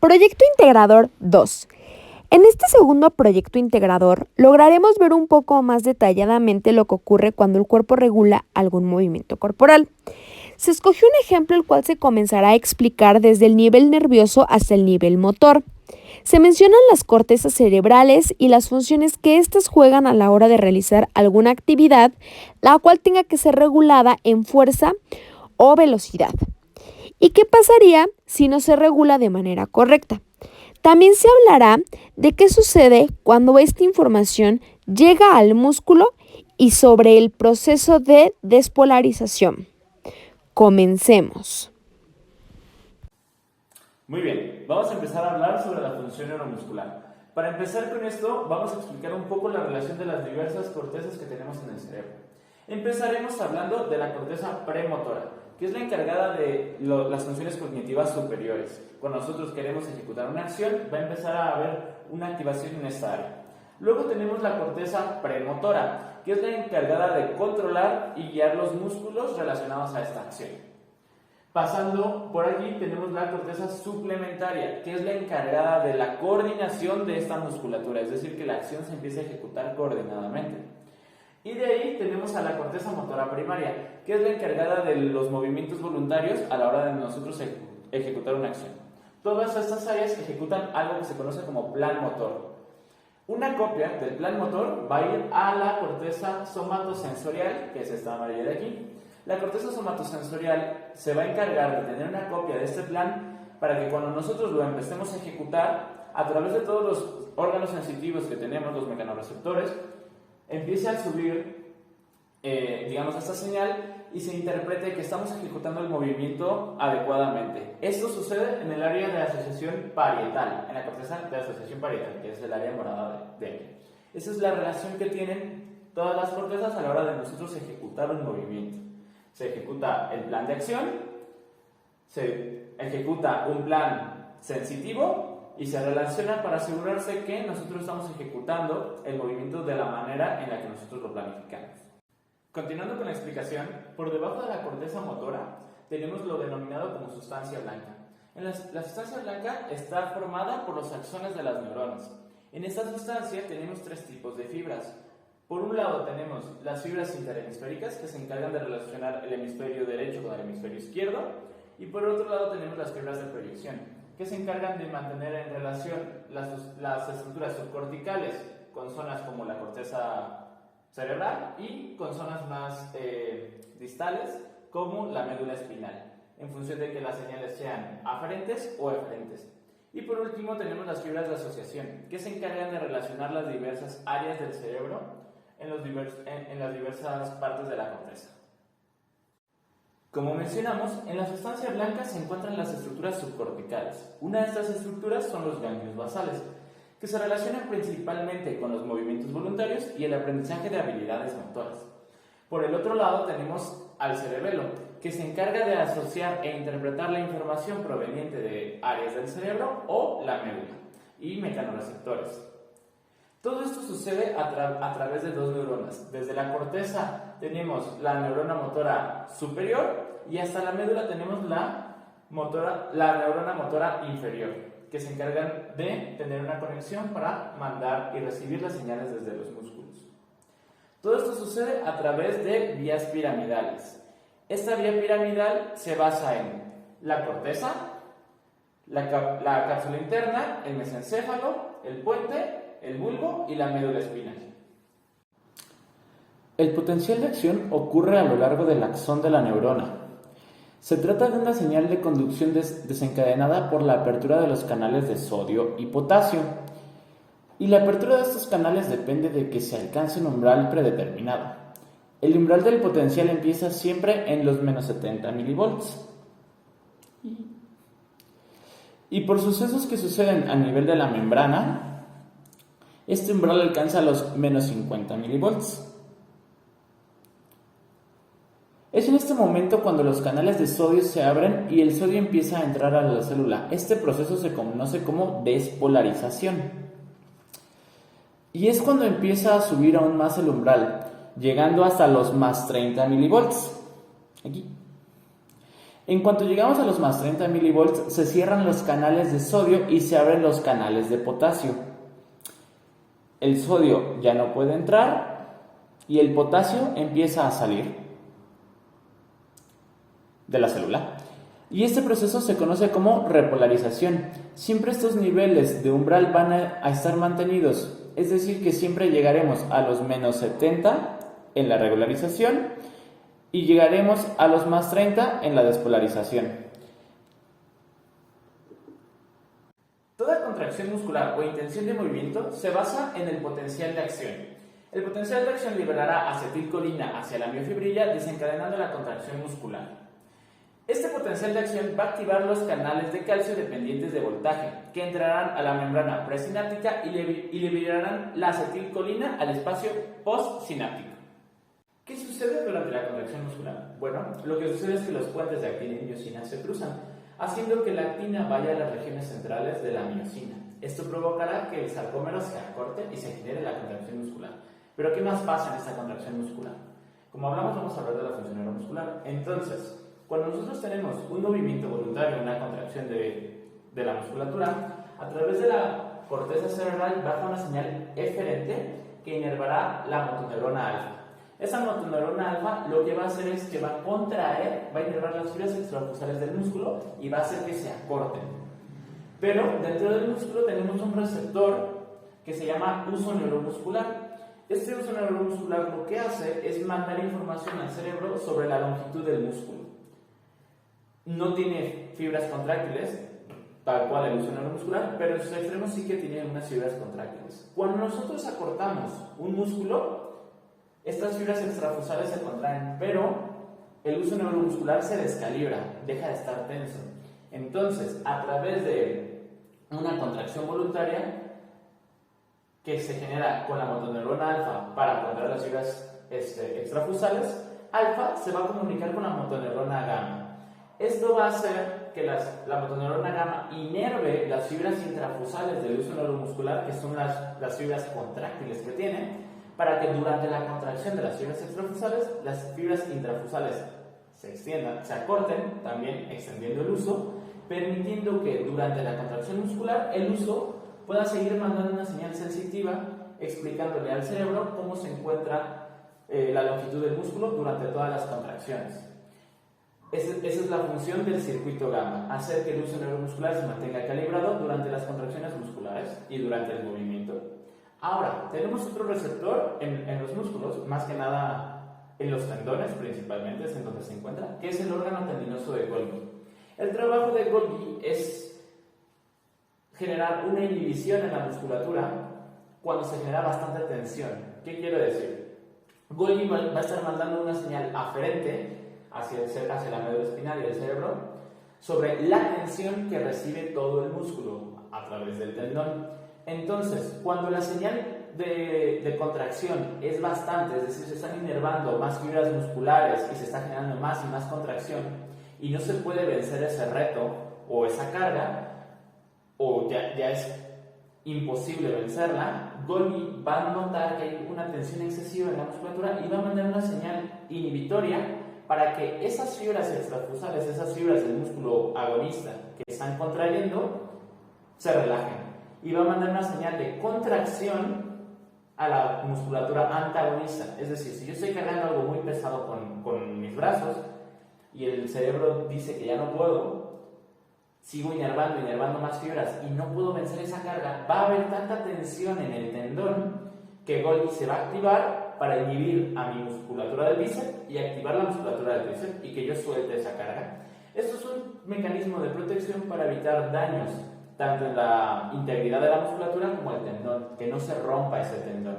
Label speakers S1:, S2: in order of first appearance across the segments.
S1: Proyecto Integrador 2. En este segundo proyecto integrador lograremos ver un poco más detalladamente lo que ocurre cuando el cuerpo regula algún movimiento corporal. Se escogió un ejemplo el cual se comenzará a explicar desde el nivel nervioso hasta el nivel motor. Se mencionan las cortezas cerebrales y las funciones que éstas juegan a la hora de realizar alguna actividad, la cual tenga que ser regulada en fuerza o velocidad. ¿Y qué pasaría si no se regula de manera correcta? También se hablará de qué sucede cuando esta información llega al músculo y sobre el proceso de despolarización. Comencemos.
S2: Muy bien, vamos a empezar a hablar sobre la función neuromuscular. Para empezar con esto, vamos a explicar un poco la relación de las diversas cortezas que tenemos en el cerebro. Empezaremos hablando de la corteza premotora, que es la encargada de las funciones cognitivas superiores. Cuando nosotros queremos ejecutar una acción, va a empezar a haber una activación en esta área. Luego tenemos la corteza premotora, que es la encargada de controlar y guiar los músculos relacionados a esta acción. Pasando por aquí tenemos la corteza suplementaria, que es la encargada de la coordinación de esta musculatura, es decir, que la acción se empiece a ejecutar coordinadamente. Y de ahí tenemos a la corteza motora primaria, que es la encargada de los movimientos voluntarios a la hora de nosotros ejecutar una acción. Todas estas áreas ejecutan algo que se conoce como plan motor. Una copia del plan motor va a ir a la corteza somatosensorial, que es esta amarilla de aquí. La corteza somatosensorial se va a encargar de tener una copia de este plan para que cuando nosotros lo empecemos a ejecutar, a través de todos los órganos sensitivos que tenemos, los mecanorreceptores, empiece a subir, esta señal y se interprete que estamos ejecutando el movimiento adecuadamente. Esto sucede en el área de asociación parietal, en la corteza de asociación parietal, que es el área morada de aquí. Esa es la relación que tienen todas las cortezas a la hora de nosotros ejecutar un movimiento. Se ejecuta el plan de acción, se ejecuta un plan sensitivo y se relaciona para asegurarse que nosotros estamos ejecutando el movimiento de la manera en la que nosotros lo planificamos. Continuando con la explicación, por debajo de la corteza motora tenemos lo denominado como sustancia blanca. La sustancia blanca está formada por los axones de las neuronas. En esta sustancia tenemos tres tipos de fibras. Por un lado tenemos las fibras interhemisféricas, que se encargan de relacionar el hemisferio derecho con el hemisferio izquierdo, y por otro lado tenemos las fibras de proyección, que se encargan de mantener en relación las estructuras subcorticales con zonas como la corteza cerebral y con zonas más distales como la médula espinal, en función de que las señales sean aferentes o eferentes. Y por último tenemos las fibras de asociación, que se encargan de relacionar las diversas áreas del cerebro en las diversas partes de la corteza. Como mencionamos, en la sustancia blanca se encuentran las estructuras subcorticales. Una de estas estructuras son los ganglios basales, que se relacionan principalmente con los movimientos voluntarios y el aprendizaje de habilidades motoras. Por el otro lado tenemos al cerebelo, que se encarga de asociar e interpretar la información proveniente de áreas del cerebro o la médula y mecanorreceptores. Todo esto sucede a través de dos neuronas. Desde la corteza tenemos la neurona motora superior y hasta la médula tenemos la neurona motora inferior, que se encargan de tener una conexión para mandar y recibir las señales desde los músculos. Todo esto sucede a través de vías piramidales. Esta vía piramidal se basa en la corteza, la cápsula interna, el mesencéfalo, el puente, el bulbo y la médula espinal. El potencial de acción ocurre a lo largo del axón de la neurona. Se trata de una señal de conducción desencadenada por la apertura de los canales de sodio y potasio. Y la apertura de estos canales depende de que se alcance un umbral predeterminado. El umbral del potencial empieza siempre en los menos 70 milivolts. Y por sucesos que suceden a nivel de la membrana, este umbral alcanza los menos 50 milivolts. Es en este momento cuando los canales de sodio se abren y el sodio empieza a entrar a la célula. Este proceso se conoce como despolarización. Y es cuando empieza a subir aún más el umbral, llegando hasta los más 30 milivolts. Aquí. En cuanto llegamos a los más 30 milivolts, se cierran los canales de sodio y se abren los canales de potasio. El sodio ya no puede entrar y el potasio empieza a salir de la célula. Y este proceso se conoce como repolarización. Siempre estos niveles de umbral van a estar mantenidos, es decir, que siempre llegaremos a los menos 70 en la regularización y llegaremos a los más 30 en la despolarización. Toda contracción muscular o intención de movimiento se basa en el potencial de acción. El potencial de acción liberará acetilcolina hacia la miofibrila, desencadenando la contracción muscular. Este potencial de acción va a activar los canales de calcio dependientes de voltaje, que entrarán a la membrana presináptica y liberarán la acetilcolina al espacio postsináptico. ¿Qué sucede durante la contracción muscular? Bueno, lo que sucede es que los puentes de actina y miosina se cruzan, haciendo que la actina vaya a las regiones centrales de la miosina. Esto provocará que el sarcómero se acorte y se genere la contracción muscular. Pero ¿qué más pasa en esta contracción muscular? Como hablamos, vamos a hablar de la función neuromuscular. Entonces, cuando nosotros tenemos un movimiento voluntario, una contracción de la musculatura, a través de la corteza cerebral baja una señal eferente que inervará la motoneurona alfa. Esa motoneurona alfa lo que va a hacer es que va a contraer, va a inervar las fibras extrafusales del músculo y va a hacer que se acorten. Pero dentro del músculo tenemos un receptor que se llama uso neuromuscular. Este uso neuromuscular lo que hace es mandar información al cerebro sobre la longitud del músculo. No tiene fibras contráctiles, tal cual el uso neuromuscular, pero en sus extremos sí que tiene unas fibras contráctiles. Cuando nosotros acortamos un músculo, estas fibras extrafusales se contraen, pero el uso neuromuscular se descalibra, deja de estar tenso. Entonces, a través de una contracción voluntaria que se genera con la motoneurona alfa para contraer las fibras extrafusales, alfa se va a comunicar con la motoneurona gamma. Esto va a hacer que la motoneurona gamma inerve las fibras intrafusales del uso neuromuscular, que son las fibras contráctiles que tiene, para que durante la contracción de las fibras extrafusales, las fibras intrafusales se extiendan, se acorten, también extendiendo el uso, permitiendo que durante la contracción muscular el uso pueda seguir mandando una señal sensitiva explicándole al cerebro cómo se encuentra la longitud del músculo durante todas las contracciones. Esa es la función del circuito gamma, hacer que el uso neuromuscular se mantenga calibrado durante las contracciones musculares y durante el movimiento. Ahora, tenemos otro receptor en los músculos, más que nada en los tendones principalmente, es en donde se encuentra, que es el órgano tendinoso de Golgi. El trabajo de Golgi es generar una inhibición en la musculatura cuando se genera bastante tensión. ¿Qué quiero decir? Golgi va a estar mandando una señal aferente hacia la médula espinal y el cerebro sobre la tensión que recibe todo el músculo a través del tendón. Entonces, cuando la señal de contracción es bastante, es decir, se están inervando más fibras musculares y se está generando más y más contracción y no se puede vencer ese reto o esa carga, o ya es imposible vencerla, Golgi va a notar que hay una tensión excesiva en la musculatura y va a mandar una señal inhibitoria para que esas fibras extrafusales, esas fibras del músculo agonista que están contrayendo, se relajen. Y va a mandar una señal de contracción a la musculatura antagonista. Es decir, si yo estoy cargando algo muy pesado con mis brazos y el cerebro dice que ya no puedo, sigo inervando más fibras y no puedo vencer esa carga, va a haber tanta tensión en el tendón que Golgi se va a activar para inhibir a mi musculatura del bíceps y activar la musculatura del tríceps y que yo suelte esa carga. Esto es un mecanismo de protección para evitar daños tanto en la integridad de la musculatura como el tendón, que no se rompa ese tendón.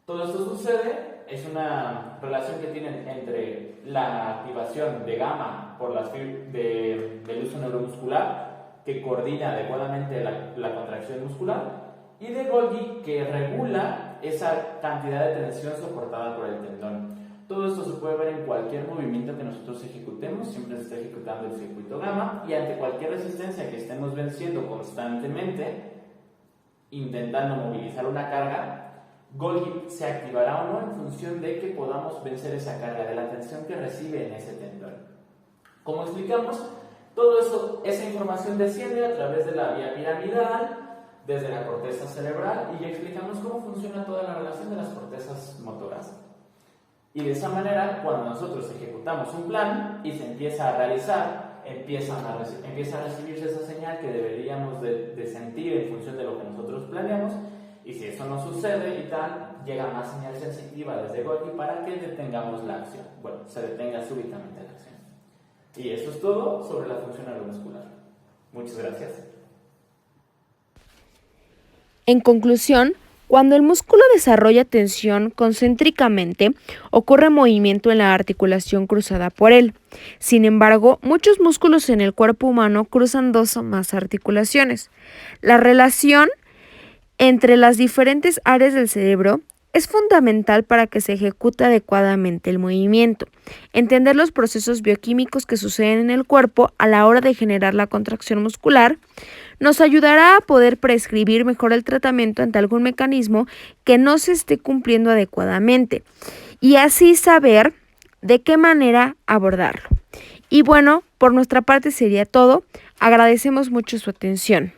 S2: Todo esto sucede, es una relación que tienen entre la activación de gamma por las del uso neuromuscular, que coordina adecuadamente la contracción muscular, y de Golgi, que regula esa cantidad de tensión soportada por el tendón. Todo esto se puede ver en cualquier movimiento que nosotros ejecutemos, siempre se está ejecutando el circuito gamma, y ante cualquier resistencia que estemos venciendo constantemente, intentando movilizar una carga, Golgi se activará o no en función de que podamos vencer esa carga, de la tensión que recibe en ese tendón. Como explicamos, todo eso, esa información desciende a través de la vía piramidal, desde la corteza cerebral, y ya explicamos cómo funciona toda la relación de las cortezas motoras. Y de esa manera, cuando nosotros ejecutamos un plan y se empieza a realizar, empieza a recibirse esa señal que deberíamos de sentir en función de lo que nosotros planeamos, y si eso no sucede y tal, llega más señal sensitiva desde Golgi para que detengamos la acción. Bueno, se detenga súbitamente la acción. Y eso es todo sobre la función neuromuscular. Muchas gracias.
S1: En conclusión, cuando el músculo desarrolla tensión concéntricamente, ocurre movimiento en la articulación cruzada por él. Sin embargo, muchos músculos en el cuerpo humano cruzan dos o más articulaciones. La relación entre las diferentes áreas del cerebro es fundamental para que se ejecute adecuadamente el movimiento. Entender los procesos bioquímicos que suceden en el cuerpo a la hora de generar la contracción muscular nos ayudará a poder prescribir mejor el tratamiento ante algún mecanismo que no se esté cumpliendo adecuadamente y así saber de qué manera abordarlo. Y bueno, por nuestra parte sería todo. Agradecemos mucho su atención.